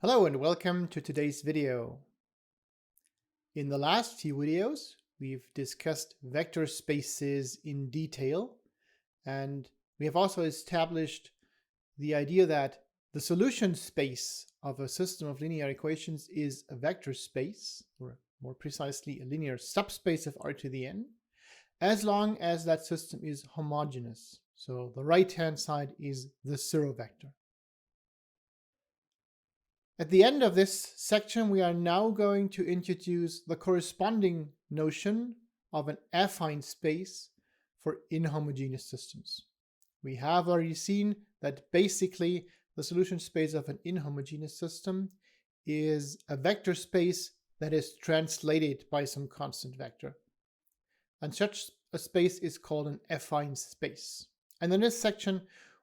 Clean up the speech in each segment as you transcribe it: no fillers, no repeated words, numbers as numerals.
Hello and welcome to today's video. In the last few videos, we've discussed vector spaces in detail, and we have also established the idea that the solution space of a system of linear equations is a vector space, or more precisely a linear subspace of R to the n, as long as that system is homogeneous. So the right-hand side is the zero vector. At the end of this section, we are now going to introduce the corresponding notion of an affine space for inhomogeneous systems. We have already seen that basically the solution space of an inhomogeneous system is a vector space that is translated by some constant vector. And such a space is called an affine space. And in this section,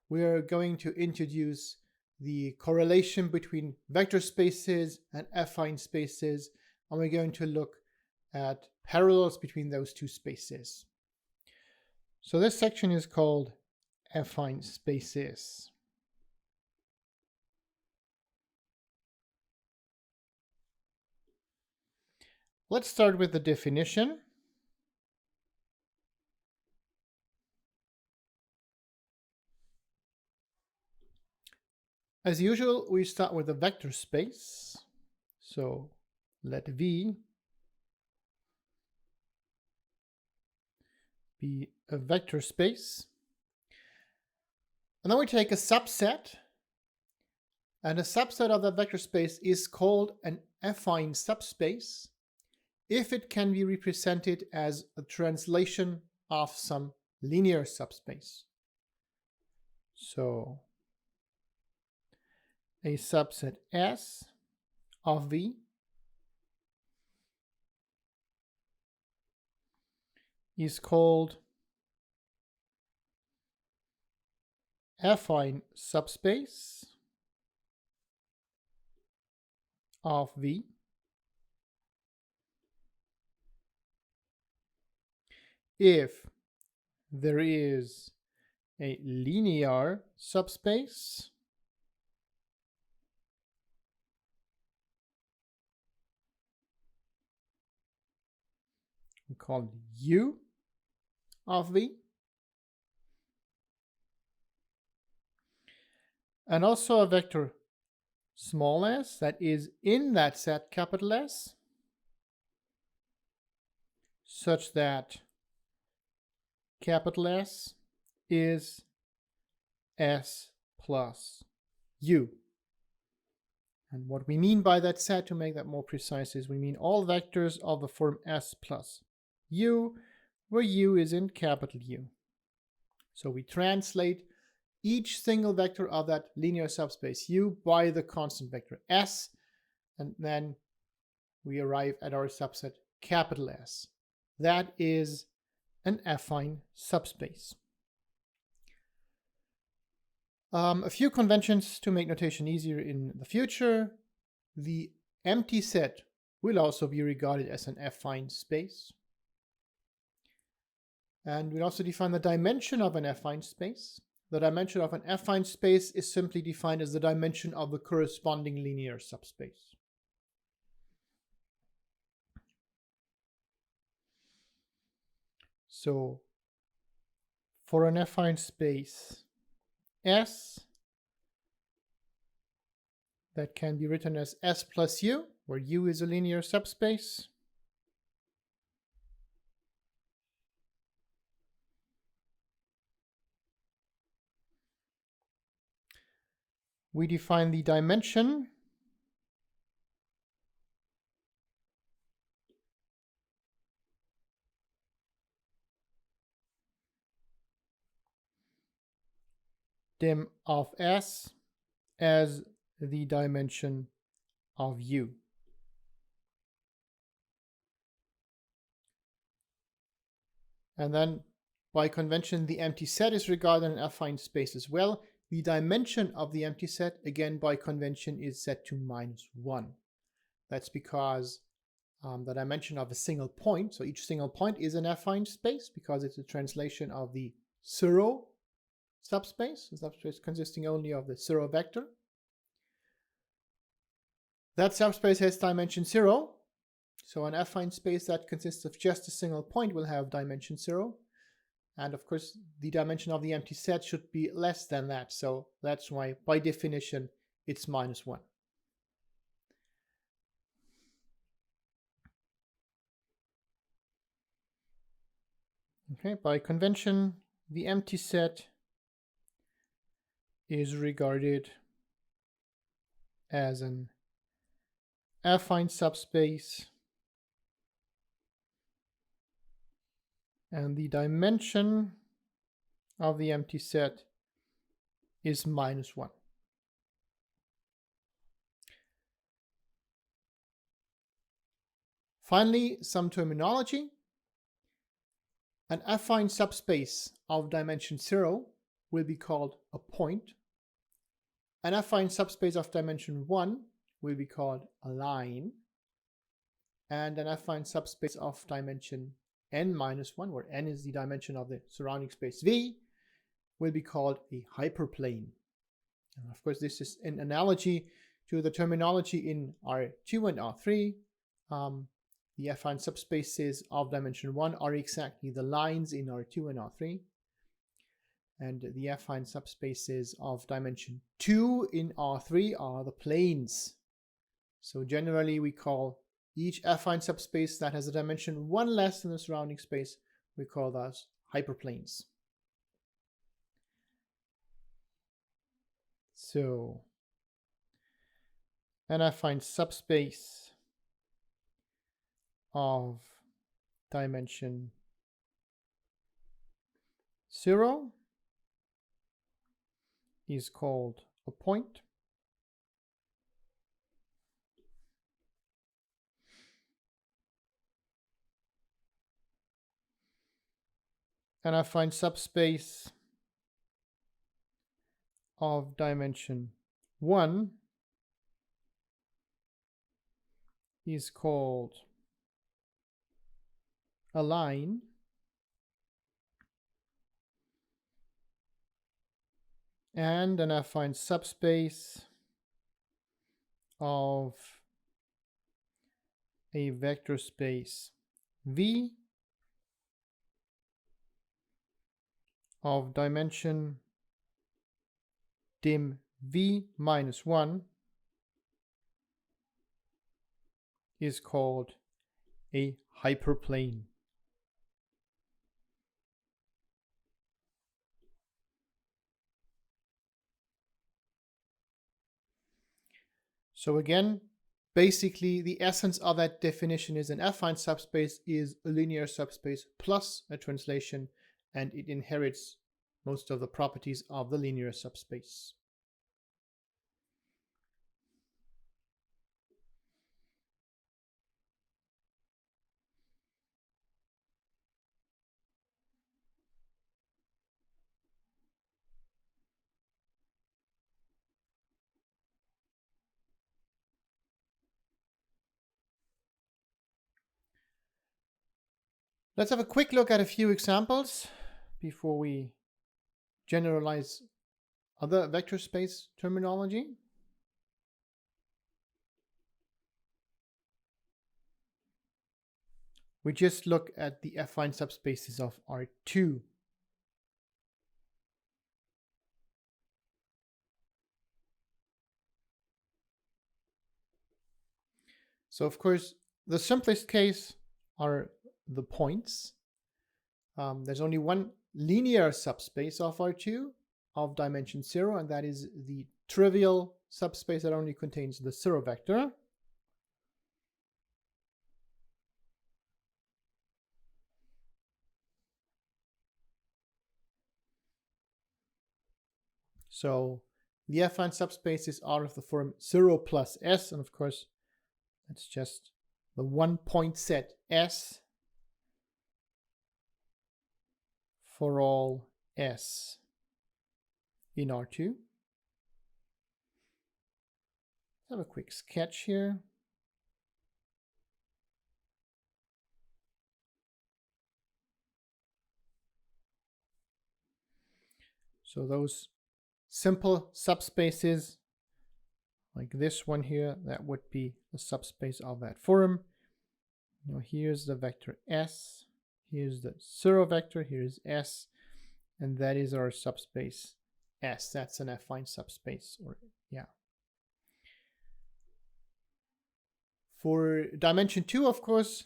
we are going to introduce the correlation between vector spaces and affine spaces, and we're going to look at parallels between those two spaces. So this section is called affine spaces. Let's start with the definition. As usual, we start with a vector space. So let V be a vector space. And then we take a subset. And a subset of that vector space is called an affine subspace if it can be represented as a translation of some linear subspace. So a subset S of V is called affine subspace of V if there is a linear subspace we call it U of V, and also a vector small s that is in that set capital S, such that capital S is S plus U. And what we mean by that set, to make that more precise, is we mean all vectors of the form S plus U, where U is in capital U. So we translate each single vector of that linear subspace U by the constant vector S, and then we arrive at our subset capital S. That is an affine subspace. A few conventions to make notation easier in the future. The empty set will also be regarded as an affine space. And we'll also define the dimension of an affine space. The dimension of an affine space is simply defined as the dimension of the corresponding linear subspace. So for an affine space S, that can be written as S plus U, where U is a linear subspace, we define the dimension dim of S as the dimension of U. And then by convention, the empty set is regarded an affine space as well. The dimension of the empty set, again by convention, is set to -1. That's because the dimension of a single point, so each single point is an affine space because it's a translation of the zero subspace, a subspace consisting only of the zero vector. That subspace has dimension 0. So an affine space that consists of just a single point will have dimension 0. And of course, the dimension of the empty set should be less than that. So that's why, by definition, it's -1. Okay, by convention, the empty set is regarded as an affine subspace, and the dimension of the empty set is -1. Finally, some terminology. An affine subspace of dimension 0 will be called a point. An affine subspace of dimension 1 will be called a line. And an affine subspace of dimension n-1, where n is the dimension of the surrounding space V, will be called a hyperplane. And of course, this is an analogy to the terminology in R2 and R3. The affine subspaces of dimension 1 are exactly the lines in R2 and R3. And the affine subspaces of dimension 2 in R3 are the planes. So generally we call each affine subspace that has a dimension 1 less than the surrounding space, we call those hyperplanes. So an affine subspace of dimension 0 is called a point. An affine subspace of dimension 1 is called a line. And an affine subspace of a vector space V of dimension dim V -1 is called a hyperplane. So again, basically the essence of that definition is an affine subspace is a linear subspace plus a translation, and it inherits most of the properties of the linear subspace. Let's have a quick look at a few examples before we generalize other vector space terminology. We just look at the affine subspaces of R2. So of course, the simplest case are the points. There's only one linear subspace of R2 of dimension 0, and that is the trivial subspace that only contains the 0 vector. So the affine subspaces are of the form 0 plus S, and of course, that's just the one point set S for all S in R2. Let's have a quick sketch here. So those simple subspaces like this one here, that would be the subspace of that form. Now here's the vector S, here's the 0 vector, here's S, and that is our subspace S. That's an affine subspace, or yeah. For dimension 2, of course,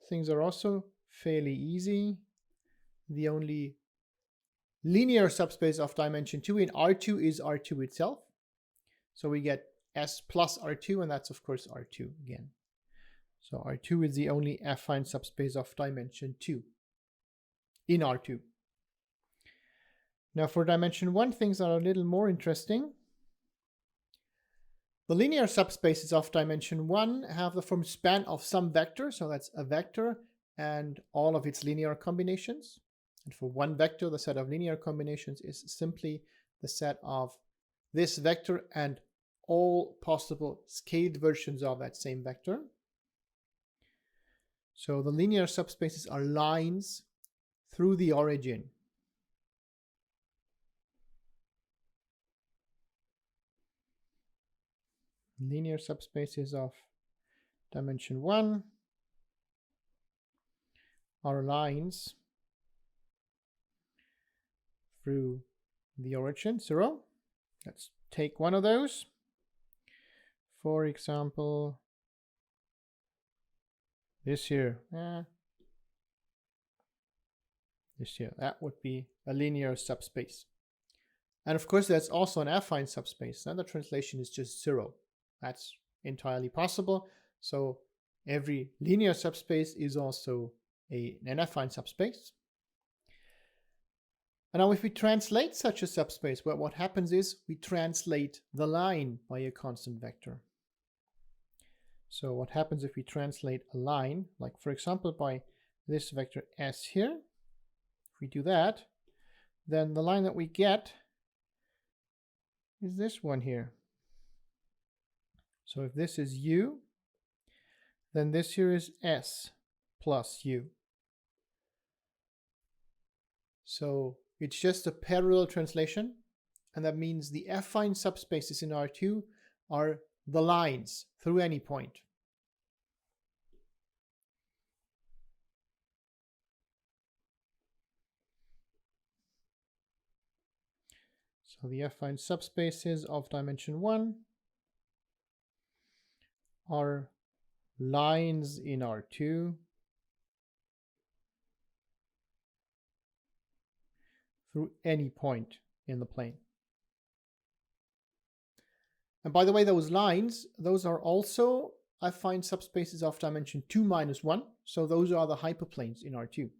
things are also fairly easy. The only linear subspace of dimension 2 in R2 is R2 itself. So we get S plus R2, and that's of course R2 again. So R2 is the only affine subspace of dimension 2 in R2. Now for dimension 1, things are a little more interesting. The linear subspaces of dimension 1 have the form span of some vector, so that's a vector and all of its linear combinations. And for one vector, the set of linear combinations is simply the set of this vector and all possible scaled versions of that same vector. So the linear subspaces are lines through the origin. Linear subspaces of dimension 1 are lines through the origin, 0. Let's take one of those. For example, this here. This here, that would be a linear subspace. And of course, that's also an affine subspace. And the translation is just 0. That's entirely possible. So every linear subspace is also an affine subspace. And now if we translate such a subspace, well, what happens is we translate the line by a constant vector. So what happens if we translate a line, like for example by this vector S here, if we do that, then the line that we get is this one here. So if this is U, then this here is S plus U. So it's just a parallel translation, and that means the affine subspaces in R2 are the lines through any point. So the affine subspaces of dimension 1 are lines in R2 through any point in the plane. And by the way, those lines, those are also affine subspaces of dimension 2 minus 1. So those are the hyperplanes in R2.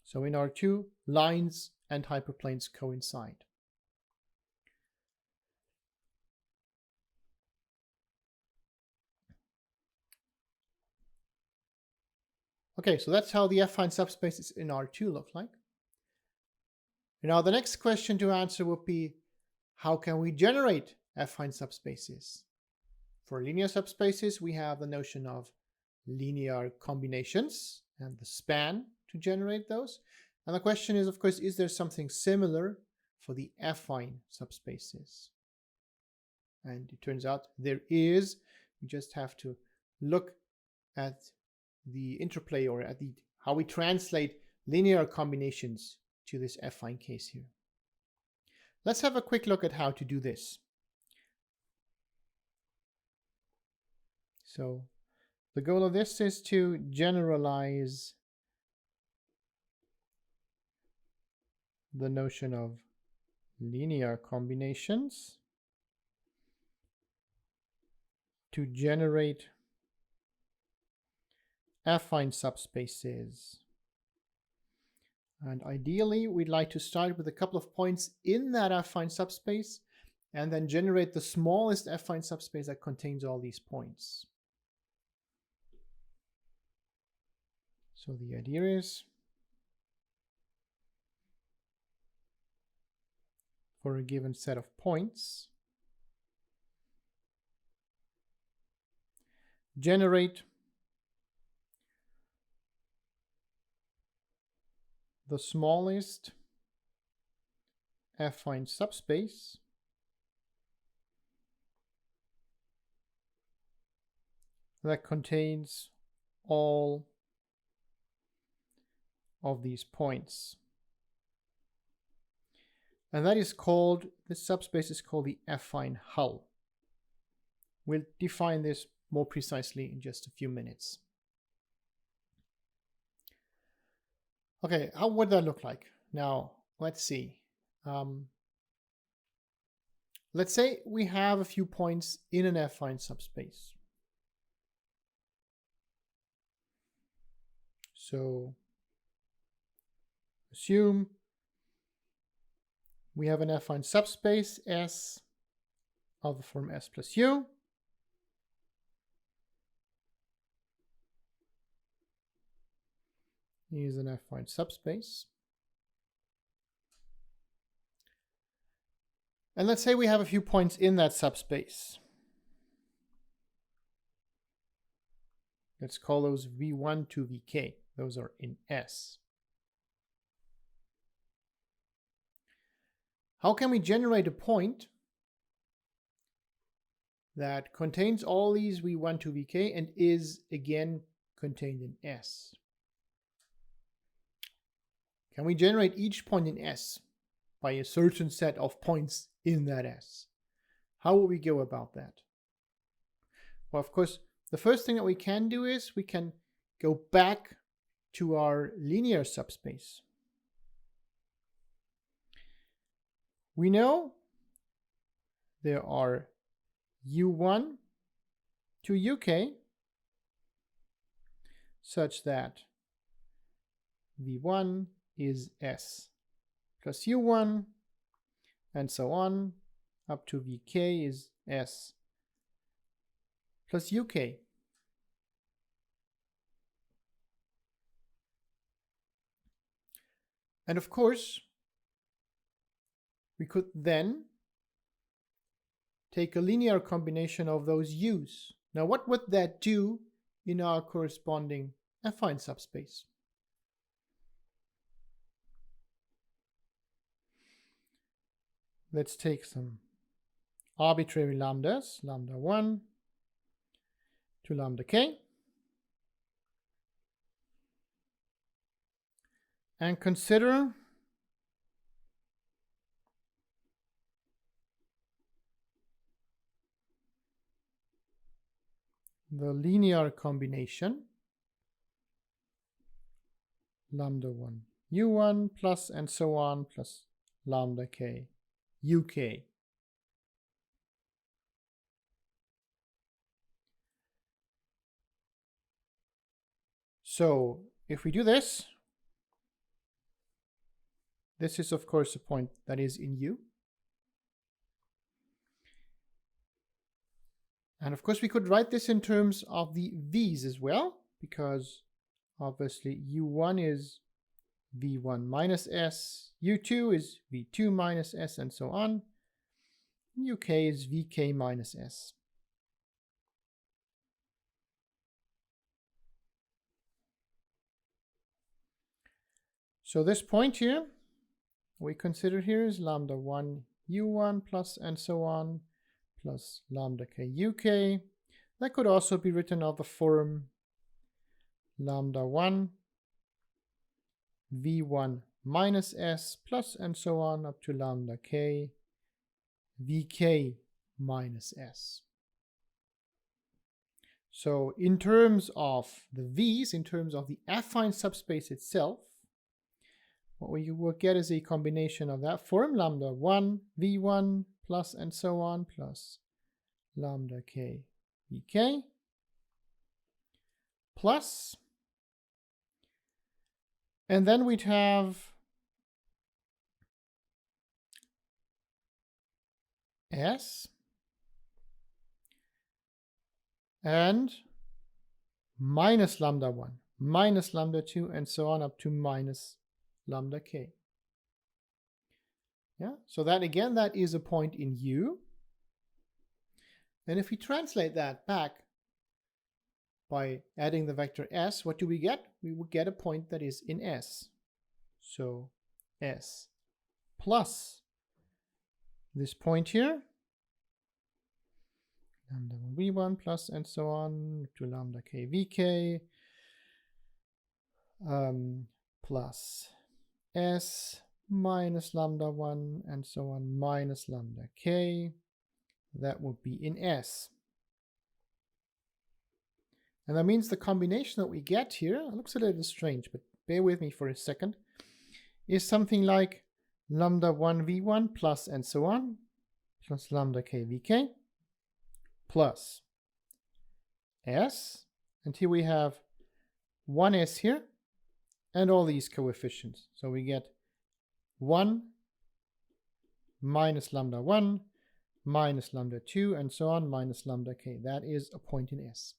So in R2, lines and hyperplanes coincide. Okay, so that's how the affine subspaces in R2 look like. Now the next question to answer would be, how can we generate affine subspaces? For linear subspaces, we have the notion of linear combinations and the span to generate those. And the question is, of course, is there something similar for the affine subspaces? And it turns out there is. We just have to look at the interplay, or at how we translate linear combinations to this affine case here. Let's have a quick look at how to do this. So the goal of this is to generalize the notion of linear combinations to generate affine subspaces. And ideally, we'd like to start with a couple of points in that affine subspace and then generate the smallest affine subspace that contains all these points. So the idea is, for a given set of points, generate the smallest affine subspace that contains all of these points. And that is called, this subspace is called the Affine Hull. We'll define this more precisely in just a few minutes. Okay, how would that look like? Now, let's see. Let's say we have a few points in an affine subspace. So assume we have an affine subspace S of the form S plus U. Is an affine subspace. And let's say we have a few points in that subspace. Let's call those V1 to Vk. Those are in S. How can we generate a point that contains all these V1 to Vk and is again contained in S? Can we generate each point in S by a certain set of points in that S? How would we go about that? Well, of course, the first thing that we can do is we can go back to our linear subspace. We know there are U1 to UK such that V1 is S plus U1 and so on up to Vk is S plus UK. And of course, we could then take a linear combination of those U's. Now, what would that do in our corresponding affine subspace? Let's take some arbitrary lambdas, lambda 1 to lambda k, and consider the linear combination lambda 1 u1 plus and so on plus lambda k uk. So if we do this, this is of course a point that is in U. And of course we could write this in terms of the V's as well, because obviously U1 is V1 minus S, U2 is V2 minus S, and so on. UK is VK minus S. So this point here, we consider here is lambda 1 U1 plus and so on, plus lambda k UK. That could also be written of the form lambda 1 V1 minus S plus and so on up to lambda k VK minus S. So in terms of the V's, in terms of the affine subspace itself, what we will get is a combination of that form, lambda 1 V1 plus and so on, plus lambda k VK, plus, and then we'd have S and minus lambda 1, minus lambda 2, and so on up to minus lambda k. Yeah, so that again, that is a point in U. And if we translate that back by adding the vector S, what do we get? We will get a point that is in S. So S plus this point here, lambda 1 v1 plus and so on to lambda k vk plus S minus lambda 1 and so on minus lambda k. That would be in S. And that means the combination that we get here, it looks a little strange, but bear with me for a second, is something like lambda 1 v1 plus and so on, plus lambda k vk, plus S, and here we have 1s here, and all these coefficients. So we get 1 minus lambda 1, minus lambda 2, and so on, minus lambda k. That is a point in S.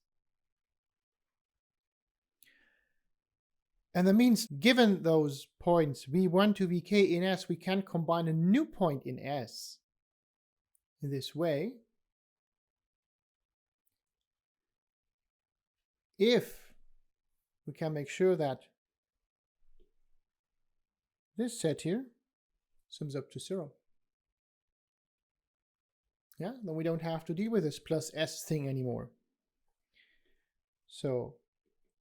And that means, given those points v1 to vk in S, we can combine a new point in S in this way. If we can make sure that this set here sums up to 0. Yeah, then we don't have to deal with this plus S thing anymore. So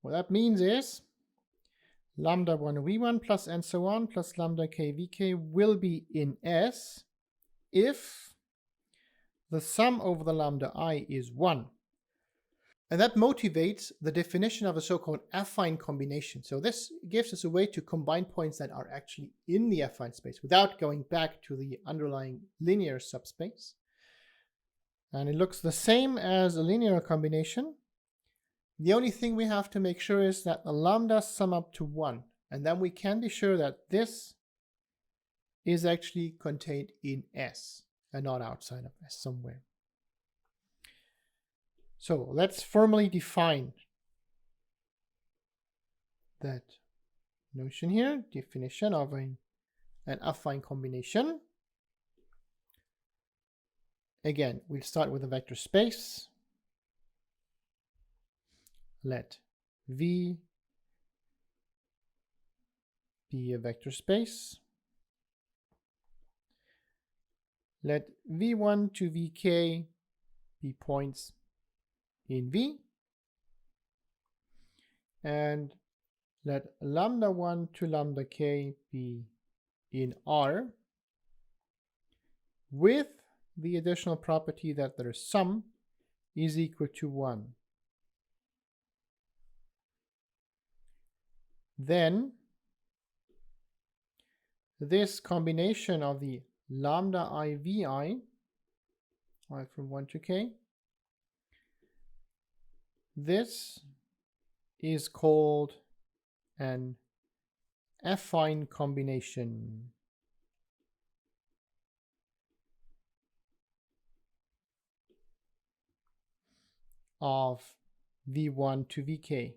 what that means is lambda 1 v1 plus and so on plus lambda k vk will be in S if the sum over the lambda I is 1. And that motivates the definition of a so-called affine combination. So this gives us a way to combine points that are actually in the affine space without going back to the underlying linear subspace. And it looks the same as a linear combination. The only thing we have to make sure is that the lambdas sum up to 1. And then we can be sure that this is actually contained in S and not outside of S somewhere. So let's formally define that notion here, definition of an affine combination. Again, we'll start with a vector space. Let V be a vector space. Let V1 to Vk be points in V, and let lambda 1 to lambda k be in R, with the additional property that their sum is equal to 1. Then this combination of the lambda I vi, I from 1 to k, this is called an affine combination. Of v1 to vk.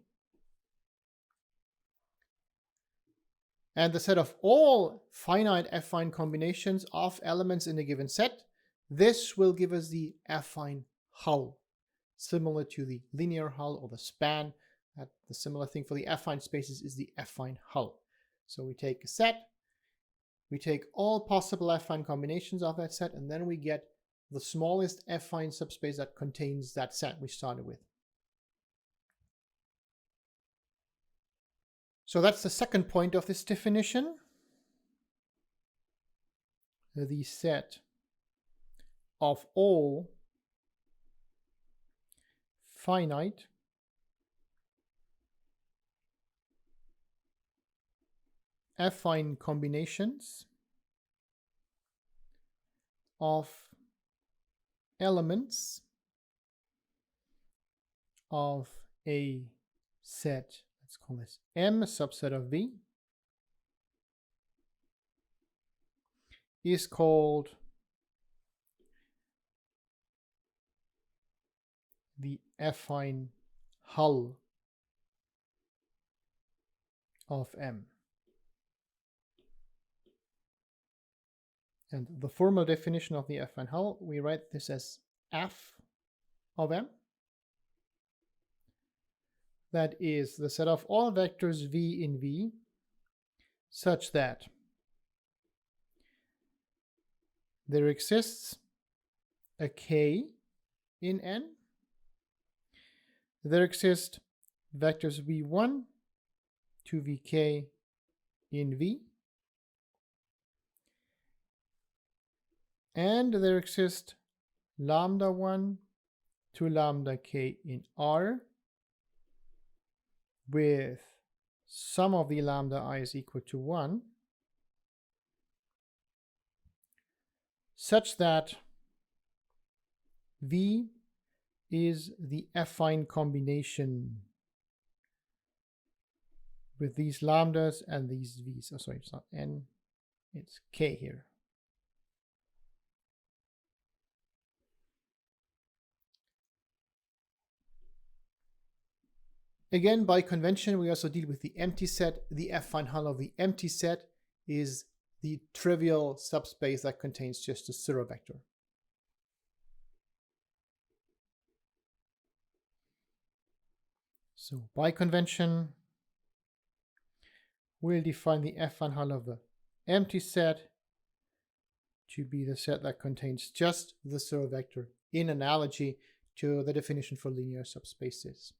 And the set of all finite affine combinations of elements in a given set, this will give us the affine hull, similar to the linear hull or the span. The similar thing for the affine spaces is the affine hull. So we take a set, we take all possible affine combinations of that set, and then we get the smallest affine subspace that contains that set we started with. So that's the second point of this definition. The set of all finite affine combinations of elements of a set, let's call this M subset of V, is called the affine hull of M. And the formal definition of the affine hull, we write this as F of M. That is the set of all vectors V in V such that there exists a k in n. There exist vectors v1 to vk in V, and there exist lambda 1 to lambda k in R, with sum of the lambda I is equal to 1, such that V is the affine combination with these lambdas and these V's. Oh, sorry, it's not N, it's K here. Again, by convention, we also deal with the empty set. The affine hull of the empty set is the trivial subspace that contains just a zero vector. So by convention, we'll define the affine hull of the empty set to be the set that contains just the zero vector, in analogy to the definition for linear subspaces.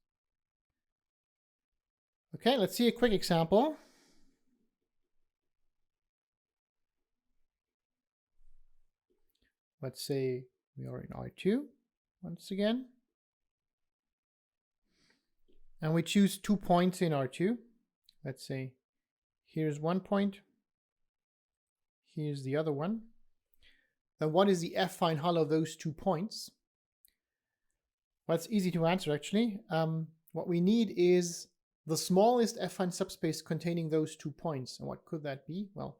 Okay, let's see a quick example. Let's say we are in R2 once again. And we choose 2 points in R2. Let's say here's 1 point, here's the other one. Then what is the affine hull of those 2 points? Well, it's easy to answer actually. What we need is the smallest affine subspace containing those 2 points. And what could that be? Well,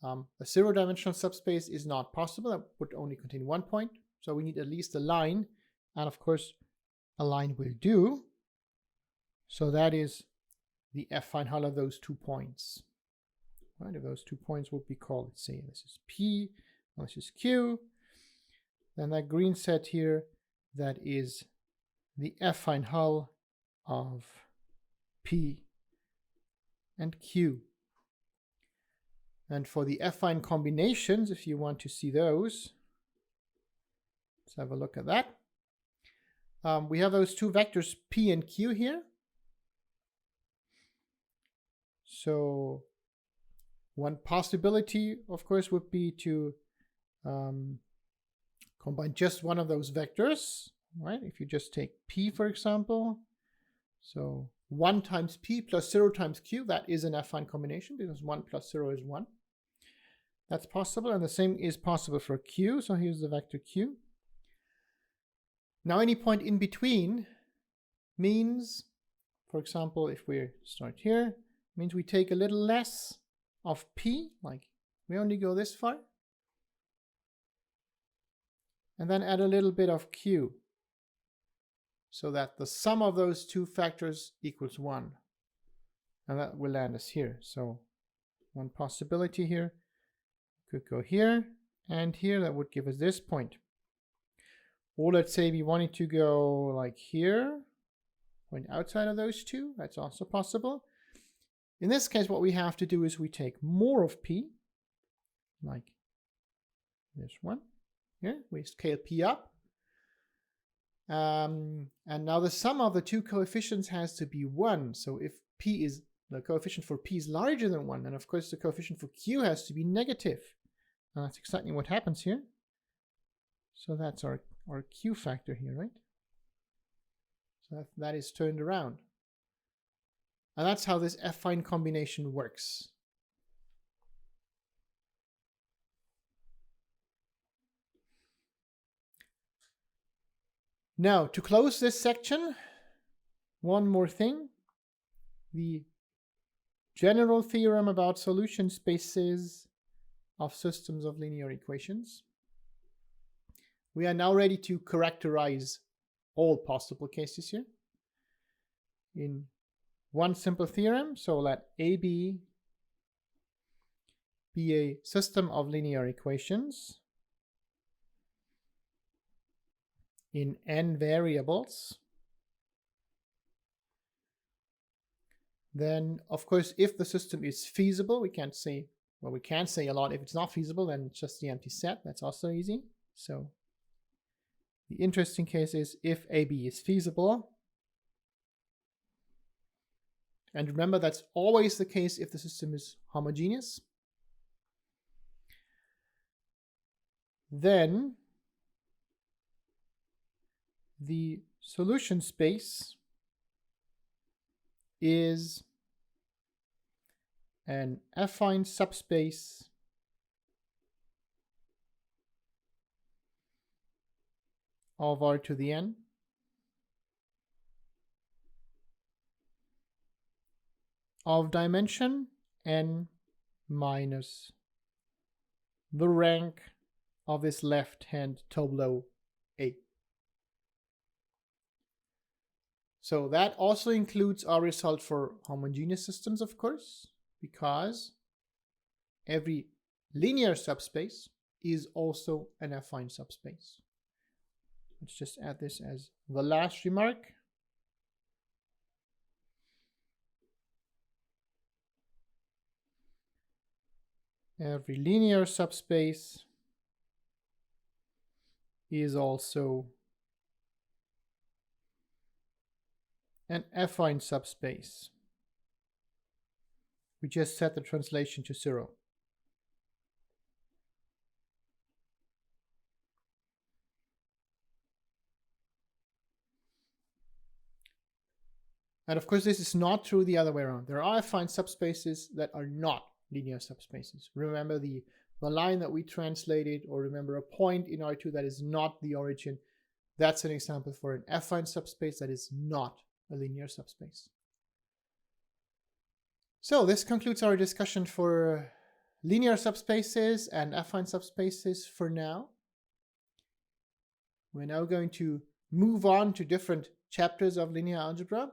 a zero-dimensional subspace is not possible. That would only contain 1 point. So we need at least a line. And of course, a line will do. So that is the affine hull of those 2 points. Right? If those 2 points would be called, let's say this is P, and this is Q. Then that green set here, that is the affine hull of P and Q. And for the affine combinations, if you want to see those, let's have a look at that. We have those 2 vectors P and Q here. So one possibility, of course, would be to combine just one of those vectors, right? If you just take P, for example, so 1 times P plus 0 times Q, that is an affine combination because 1 plus 0 is 1. That's possible, and the same is possible for Q. So here's the vector Q. Now any point in between means, for example, if we start here, means we take a little less of P, like we only go this far, and then add a little bit of Q, so that the sum of those 2 factors equals 1. And that will land us here. So one possibility here could go here and here. That would give us this point. Or let's say we wanted to go like here, point outside of those 2. That's also possible. In this case, what we have to do is we take more of P, like this one here. We scale P up. And now the sum of the 2 coefficients has to be 1. So if P is, the coefficient for P is larger than 1, then of course the coefficient for Q has to be negative. And that's exactly what happens here. So that's our Q factor here, right? So that is turned around. And that's how this affine combination works. Now, to close this section, one more thing. The general theorem about solution spaces of systems of linear equations. We are now ready to characterize all possible cases here in one simple theorem. So let AB be a system of linear equations in n variables Then, of course, if the system is feasible, we can't say, well, we can say a lot. If it's not feasible, then it's just the empty set. That's also easy. So the interesting case is if AB is feasible. And remember, that's always the case if the system is homogeneous. Then the solution space is an affine subspace of R to the n of dimension n minus the rank of this left-hand tableau A. So that also includes our result for homogeneous systems, of course, because every linear subspace is also an affine subspace. Let's just add this as the last remark. Every linear subspace is also an affine subspace. We just set the translation to 0. And of course, this is not true the other way around. There are affine subspaces that are not linear subspaces. Remember the line that we translated, or remember a point in R2 that is not the origin. That's an example for an affine subspace that is not a linear subspace. So this concludes our discussion for linear subspaces and affine subspaces for now. We're now going to move on to different chapters of linear algebra.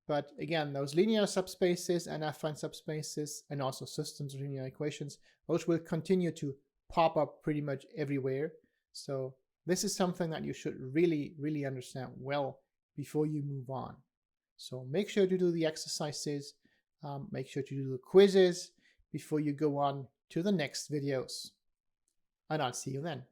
But again, those linear subspaces and affine subspaces, and also systems of linear equations, those will continue to pop up pretty much everywhere. So this is something that you should really understand well before you move on. So make sure to do the exercises, make sure to do the quizzes before you go on to the next videos. And I'll see you then.